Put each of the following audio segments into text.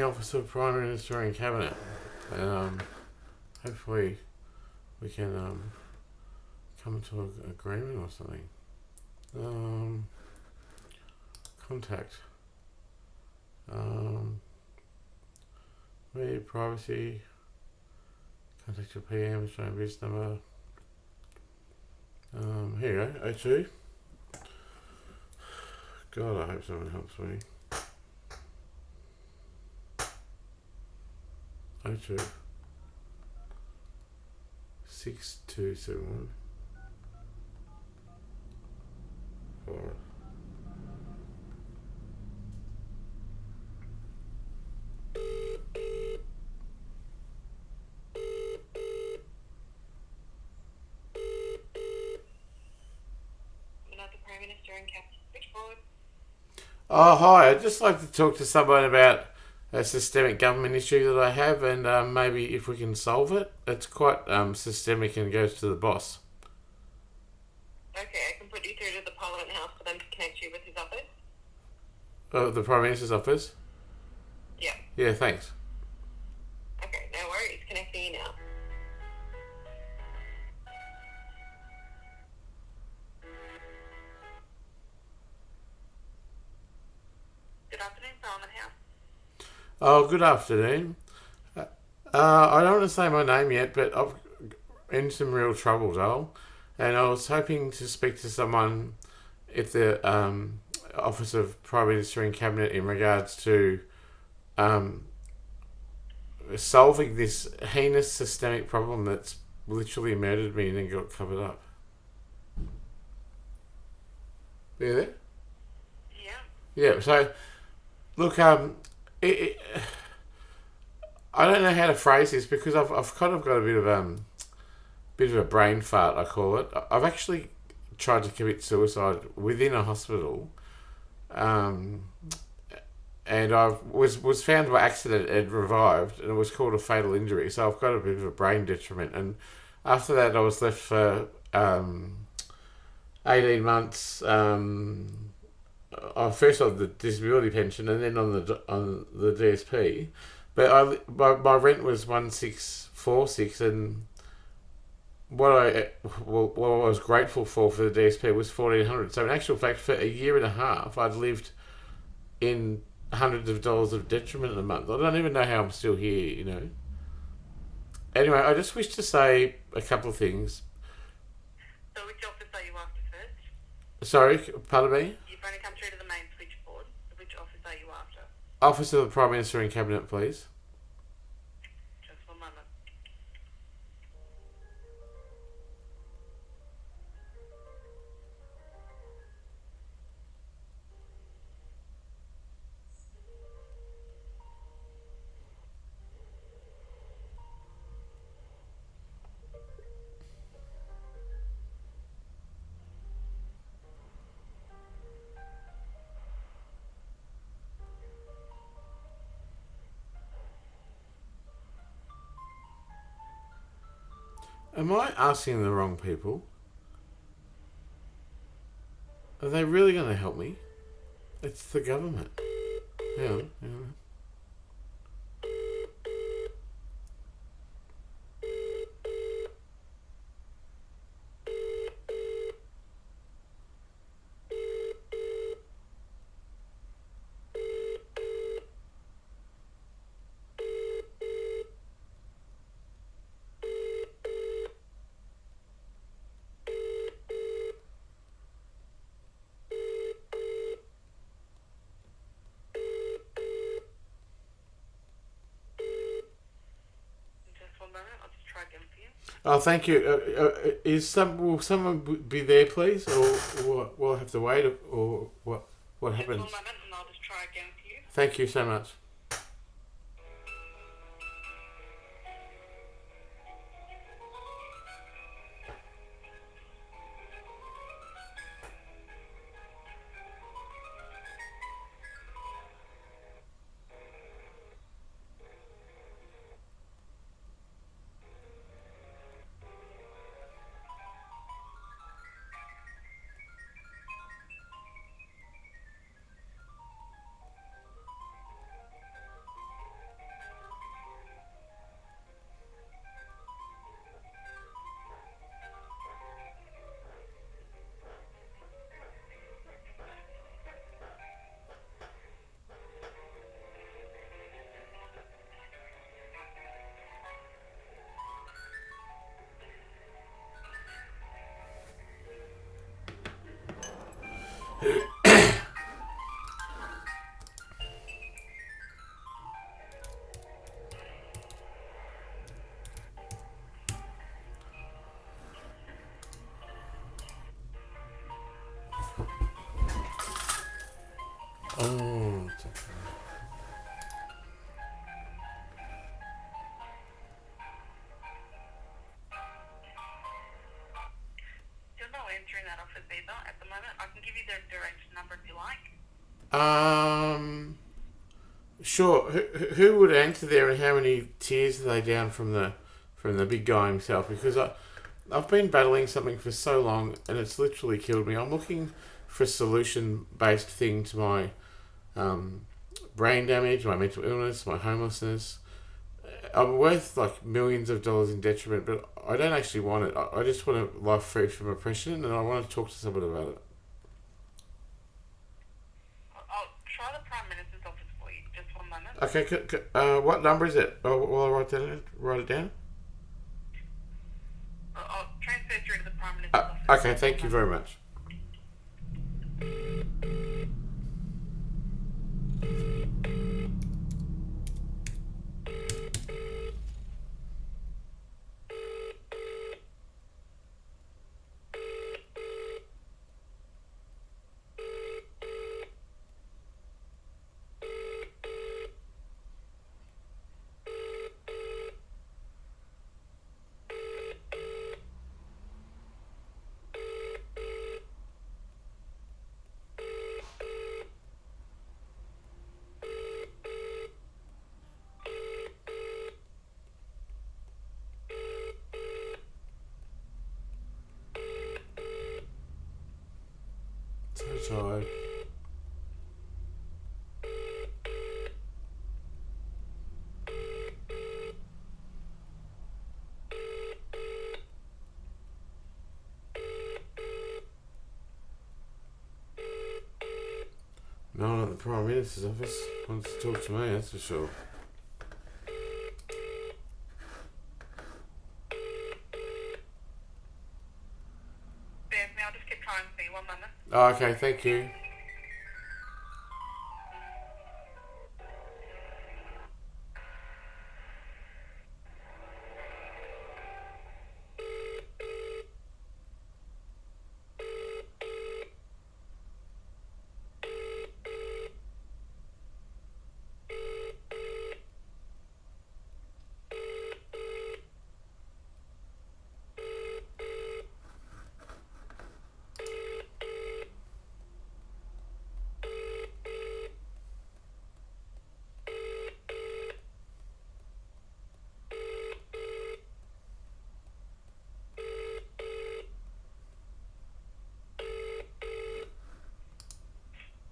Office of Prime Minister and Cabinet. And hopefully we can come to an agreement or something. Contact. Media privacy. Contact your PM, show business number. Here you go, 02. God, I hope someone helps me. 02 6271 4. Oh, hi. I'd just like to talk to someone about a systemic government issue that I have, and maybe if we can solve it. It's quite systemic and goes to the boss. Okay, I can put you through to the Parliament House for them to connect you with his office. Oh, the Prime Minister's office? Yeah. Yeah, thanks. Okay, no worries. Connecting you now. Good afternoon, Parliament House. Oh, good afternoon. I don't want to say my name yet, but I've in some real trouble, Joel. And I was hoping to speak to someone at the Office of Prime Minister and Cabinet in regards to solving this heinous systemic problem that's literally murdered me and then got covered up. You there? Yeah. Yeah, so, look, I don't know how to phrase this because I've kind of got a bit of a brain fart, I call it. I've actually tried to commit suicide within a hospital, and I was found by accident and revived, and it was called a fatal injury. So I've got a bit of a brain detriment, and after that I was left for 18 months. First on the disability pension, and then on the DSP. But my rent was 1646, and what I was grateful for the DSP was 1400. So in actual fact, for a year and a half, I'd lived in hundreds of dollars of detriment a month. I don't even know how I'm still here, you know. Anyway, I just wish to say a couple of things. So which office are you after first? Sorry, pardon me? You've only come through to the main switchboard. Which office are you after? Office of the Prime Minister and Cabinet, please. Just 1 moment. Am I asking the wrong people? Are they really going to help me? It's the government. Yeah. Just 1 moment. I'll just try again for you. Oh, thank you. Will someone be there, please, or will I have to wait, or what Just happens? 1 moment, and I'll just try again for you. Thank you so much. Oh. There's no answer in that office either at the moment. I can give you their direct number if you like. Sure. Who would answer there, and how many tiers are they down from the big guy himself? Because I've been battling something for so long, and it's literally killed me. I'm looking for a solution-based thing to my brain damage, my mental illness, my homelessness. I'm worth like millions of dollars in detriment, but I don't actually want it. I just want a life free from oppression, and I want to talk to someone about it. I'll try the Prime Minister's office for you. Just 1 moment. Okay. What number is it? Will I write it down? I'll transfer through to the Prime Minister's office. Okay. Thank you very much. So tired. No one at the Prime Minister's office wants to talk to me, that's for sure. There's me. I'll just keep trying for you. 1 moment. Oh, okay, thank you.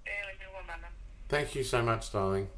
Bear with me 1 moment. Thank you so much, darling.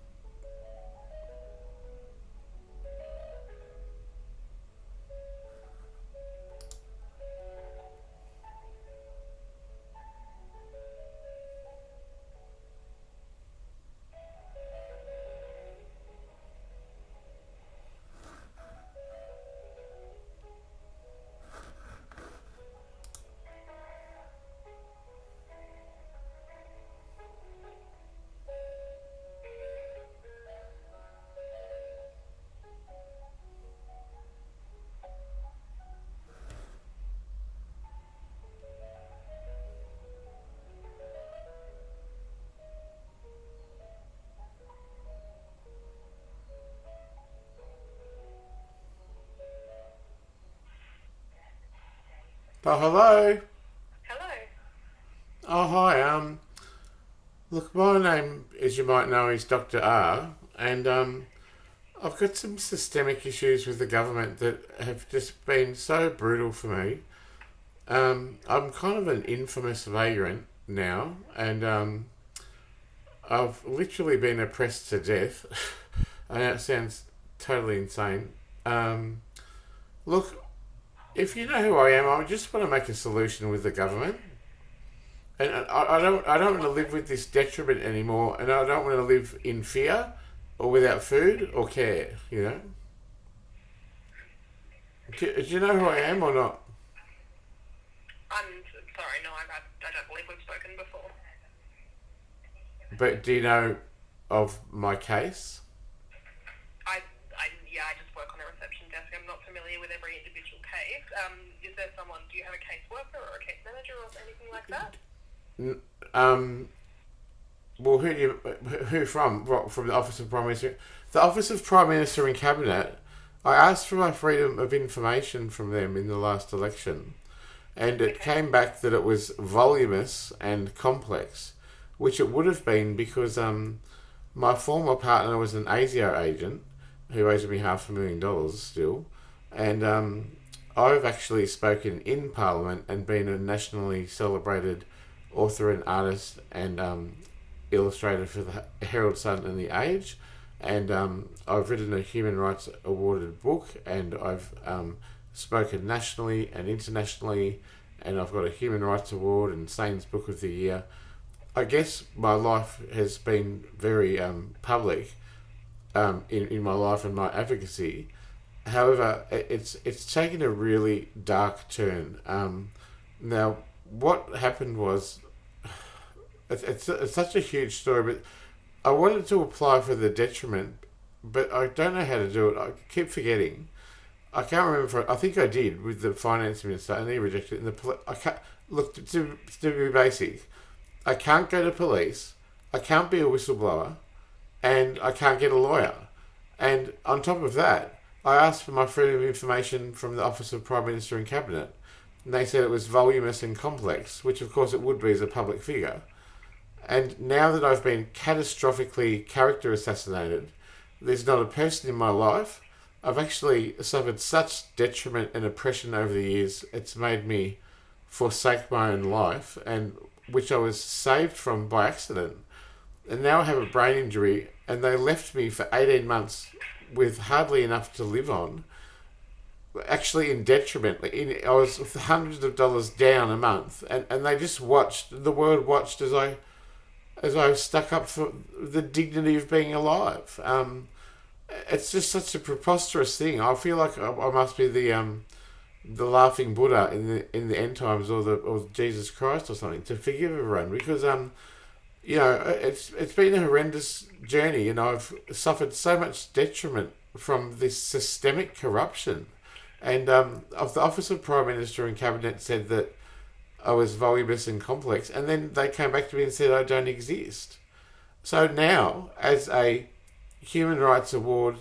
Oh, hello. Hello. Oh, hi. Look, my name, as you might know, is Dr. R, and I've got some systemic issues with the government that have just been so brutal for me. I'm kind of an infamous vagrant now, and I've literally been oppressed to death. I know it sounds totally insane. Look, if you know who I am, I just want to make a solution with the government. And I don't want to live with this detriment anymore, and I don't want to live in fear or without food or care, you know? Do you know who I am or not? I'm sorry, no, I don't believe we've spoken before. But do you know of my case? I just work on the reception desk. I'm not familiar with every individual case. Is there someone, do you have a caseworker or a case manager or anything like that? Well, who from? What, from the Office of Prime Minister? The Office of Prime Minister and Cabinet. I asked for my freedom of information from them in the last election, and it came back that it was voluminous and complex, which it would have been because my former partner was an ASIC agent who owes me $500,000 still, and I've actually spoken in Parliament and been a nationally celebrated author and artist and illustrator for the Herald Sun and the Age, and I've written a human rights awarded book, and I've spoken nationally and internationally, and I've got a human rights award and Sane's Book of the Year. I guess my life has been very public in my life and my advocacy. However, it's taken a really dark turn. Now, what happened was, it's such a huge story, but I wanted to apply for the detriment, but I don't know how to do it. I keep forgetting. I can't remember. I think I did with the finance minister, and he rejected it. And I can't look to be basic. I can't go to police. I can't be a whistleblower, and I can't get a lawyer. And on top of that, I asked for my freedom of information from the Office of Prime Minister and Cabinet, and they said it was voluminous and complex, which of course it would be as a public figure. And now that I've been catastrophically character assassinated, there's not a person in my life. I've actually suffered such detriment and oppression over the years, it's made me forsake my own life, and which I was saved from by accident. And now I have a brain injury, and they left me for 18 months with hardly enough to live on. Actually, in detriment. I was hundreds of dollars down a month, and they just watched. The word watched as I stuck up for the dignity of being alive. It's just such a preposterous thing. I feel like I must be the laughing Buddha in the end times, or Jesus Christ or something, to forgive everyone, because it's been a horrendous journey, and I've suffered so much detriment from this systemic corruption. And of the Office of Prime Minister and Cabinet said that I was voluminous and complex, and then they came back to me and said I don't exist. So now, as a Human Rights Award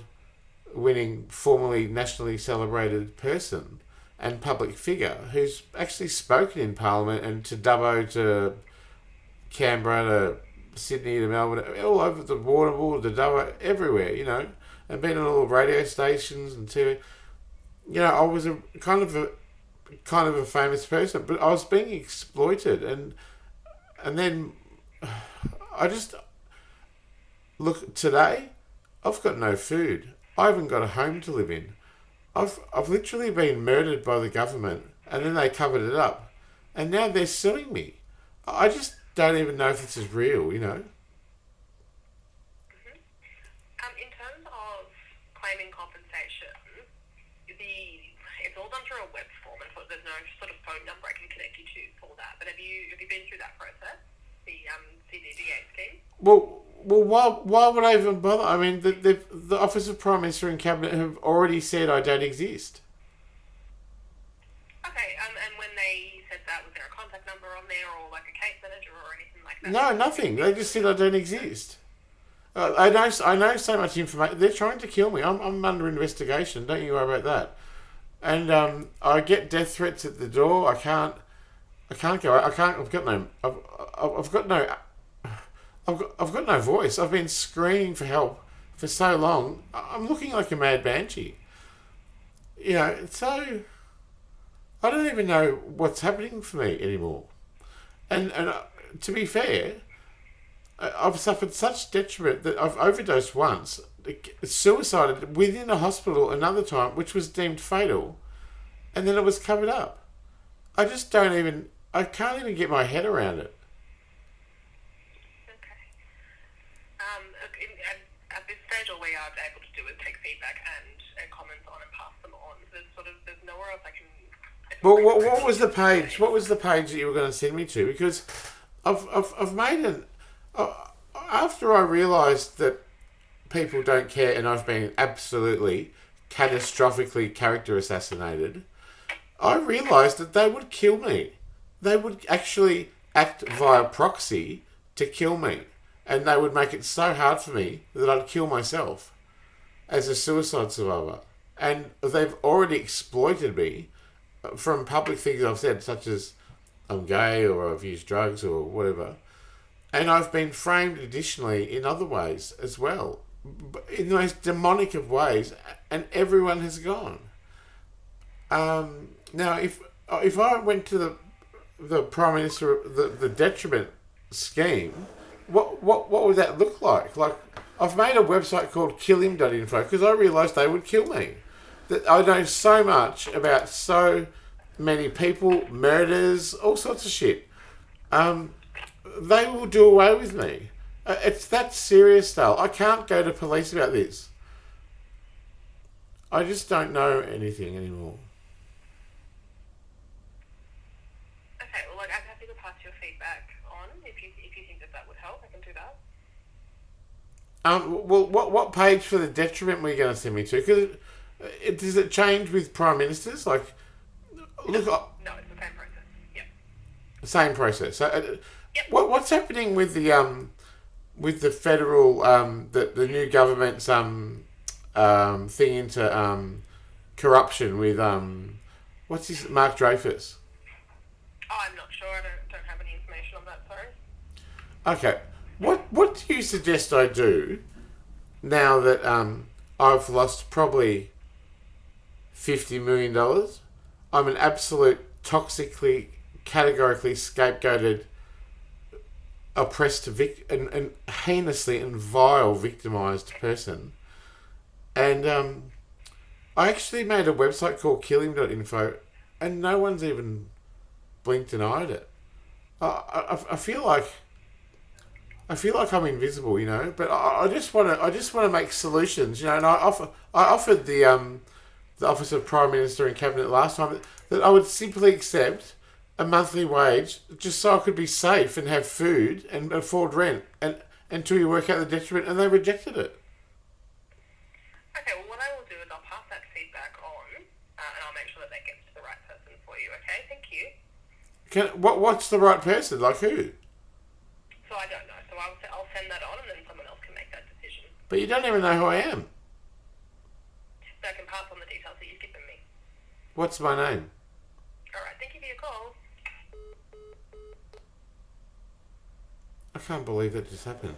winning, formerly nationally celebrated person and public figure who's actually spoken in Parliament and to Dubbo, to Canberra, to Sydney, to Melbourne, all over the Warrnambool, to Dubbo, everywhere, and been on all the radio stations and TV. I was a kind of a famous person, but I was being exploited, and then I just look today. I've got no food. I haven't got a home to live in. I've literally been murdered by the government, and then they covered it up, and now they're suing me. I just don't even know if this is real. In terms of claiming compensation, it's all done through a web form, and so there's no sort of phone number I can connect you to for that. But have you been through that process, the CDDA scheme? Well, why would I even bother? I mean, the Office of Prime Minister and Cabinet have already said I don't exist. Okay, and when they said that, was there a contact number on there, or like a case manager or anything like that? No, nothing. They just said I don't exist. I know so much information. They're trying to kill me. I'm under investigation. Don't you worry about that. And I get death threats at the door. I can't go. I can't. I've got no voice. I've been screaming for help for so long. I'm looking like a mad banshee. So I don't even know what's happening for me anymore. And to be fair, I've suffered such detriment that I've overdosed once, suicided within a hospital another time, which was deemed fatal, and then it was covered up. I can't even get my head around it. At this stage, all we are able to do is take feedback and comments on and pass them on. There's nowhere else I can. Well, what was the page? What was the page that you were going to send me to? Because I've made an. After I realised that people don't care, and I've been absolutely catastrophically character assassinated, I realised that they would kill me. They would actually act via proxy to kill me. and they would make it so hard for me that I'd kill myself as a suicide survivor. And they've already exploited me from public things I've said, such as I'm gay or I've used drugs or whatever. And I've been framed additionally in other ways as well, in the most demonic of ways, and everyone has gone. Now, if I went to the Prime Minister, the detriment scheme, what would that look like? Like, I've made a website called killhim.info because I realised they would kill me. That I know so much about so many people, murders, all sorts of shit. They will do away with me. It's that serious, Dale. I can't go to police about this. I just don't know anything anymore. Okay, well, like, I'm happy to pass your feedback on. If you think that would help, I can do that. Well, what page for the detriment were you going to send me to? Because does it change with prime ministers? Like, look, No, it's the same process. Yep. Same process. So, Yep. what's happening with the federal the new government's thing into corruption with what's his Mark Dreyfus? Oh, I'm not sure. I don't have any information on that. Sorry. Okay. What do you suggest I do now that I've lost probably $50 million? I'm an absolute toxically, categorically scapegoated, oppressed, and heinously and vile victimised person. And I actually made a website called killhim.info, and no one's even blinked and eyed it. I feel like I'm invisible, you know. But I just want to make solutions, you know. And I offered the Office of Prime Minister and Cabinet last time that I would simply accept a monthly wage just so I could be safe and have food and afford rent, and until you work out the detriment, and they rejected it. Okay, well, what I will do is I'll pass that feedback on, and I'll make sure that gets to the right person for you. Okay, thank you. What's the right person? Like who? So I don't know. So I'll send that on, and then someone else can make that decision. But you don't even know who I am. So I can pass on the details that you've given me. What's my name? All right, thank you for your call. I can't believe that just happened.